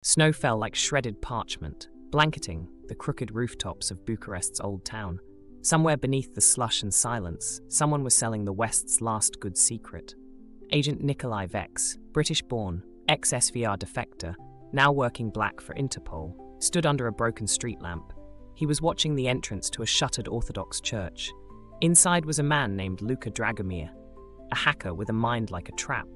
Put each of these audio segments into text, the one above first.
Snow fell like shredded parchment, blanketing the crooked rooftops of Bucharest's old town. Somewhere beneath the slush and silence, someone was selling the West's last good secret. Agent Nikolai Vex, British-born, ex-SVR defector, now working black for Interpol, stood under a broken street lamp. He was watching the entrance to a shuttered Orthodox church. Inside was a man named Luka Dragomir, a hacker with a mind like a trap.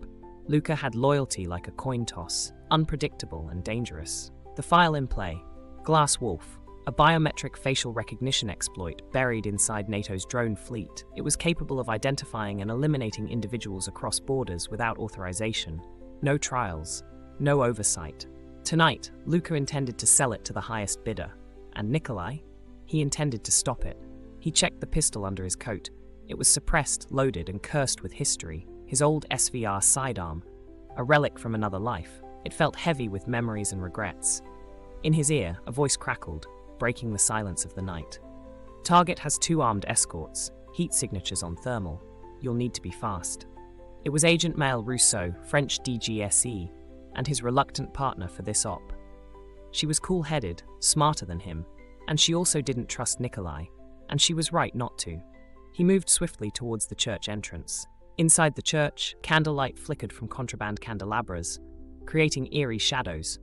Luka had loyalty like a coin toss, unpredictable and dangerous. The file in play, Glass Wolf, a biometric facial recognition exploit buried inside NATO's drone fleet. It was capable of identifying and eliminating individuals across borders without authorization. No trials, no oversight. Tonight, Luka intended to sell it to the highest bidder. And Nikolai? He intended to stop it. He checked the pistol under his coat. It was suppressed, loaded, and cursed with history. His old SVR sidearm, a relic from another life. It felt heavy with memories and regrets. In his ear, a voice crackled, breaking the silence of the night. Target has 2 armed escorts, heat signatures on thermal. You'll need to be fast. It was Agent Maëlle Rousseau, French DGSE, and his reluctant partner for this op. She was cool-headed, smarter than him, and she also didn't trust Nikolai, and she was right not to. He moved swiftly towards the church entrance. Inside the church, candlelight flickered from contraband candelabras, creating eerie shadows.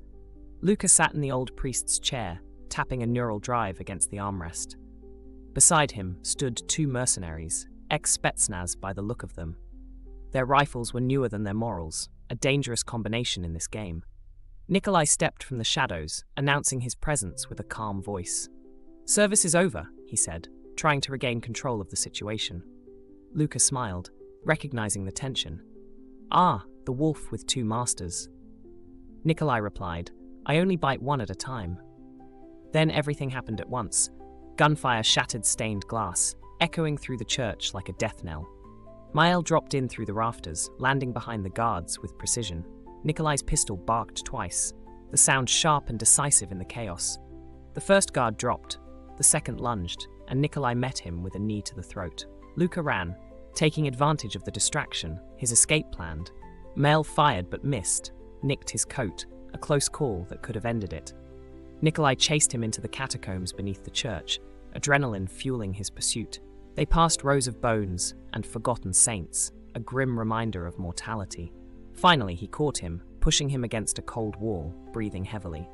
Luka sat in the old priest's chair, tapping a neural drive against the armrest. Beside him stood 2 mercenaries, ex-Spetsnaz by the look of them. Their rifles were newer than their morals, a dangerous combination in this game. Nikolai stepped from the shadows, announcing his presence with a calm voice. "Service is over," he said, trying to regain control of the situation. Luka smiled, recognizing the tension. "Ah, the wolf with 2 masters." Nikolai replied, "I only bite one at a time." Then everything happened at once. Gunfire shattered stained glass, echoing through the church like a death knell. Maëlle dropped in through the rafters, landing behind the guards with precision. Nikolai's pistol barked twice, the sound sharp and decisive in the chaos. The first guard dropped, the second lunged, and Nikolai met him with a knee to the throat. Luka ran, taking advantage of the distraction, his escape planned. Maëlle fired but missed, nicked his coat, a close call that could have ended it. Nikolai chased him into the catacombs beneath the church, adrenaline fueling his pursuit. They passed rows of bones and forgotten saints, a grim reminder of mortality. Finally, he caught him, pushing him against a cold wall, breathing heavily.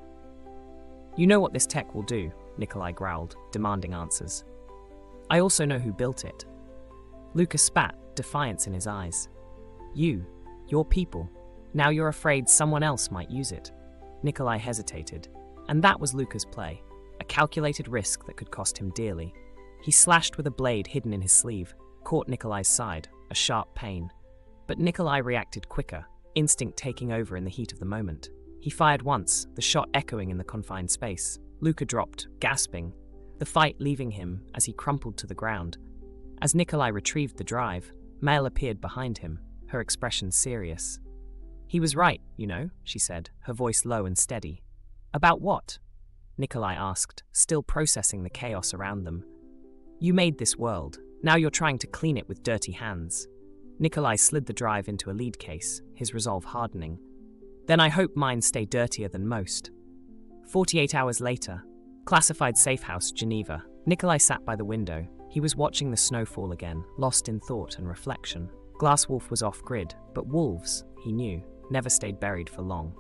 "You know what this tech will do," Nikolai growled, demanding answers. "I also know who built it." Luka spat, defiance in his eyes. Your people. Now you're afraid someone else might use it." Nikolai hesitated, and that was Luka's play, a calculated risk that could cost him dearly. He slashed with a blade hidden in his sleeve, caught Nikolai's side, a sharp pain. But Nikolai reacted quicker, instinct taking over in the heat of the moment. He fired once, the shot echoing in the confined space. Luka dropped, gasping, the fight leaving him as he crumpled to the ground. As Nikolai retrieved the drive, Maëlle appeared behind him, her expression serious. "He was right, you know," she said, her voice low and steady. "About what?" Nikolai asked, still processing the chaos around them. "You made this world. Now you're trying to clean it with dirty hands." Nikolai slid the drive into a lead case, his resolve hardening. "Then I hope mine stay dirtier than most." 48 hours later, classified safe house, Geneva. Nikolai sat by the window. He was watching the snow fall again, lost in thought and reflection. Glass Wolf was off-grid, but wolves, he knew, never stayed buried for long.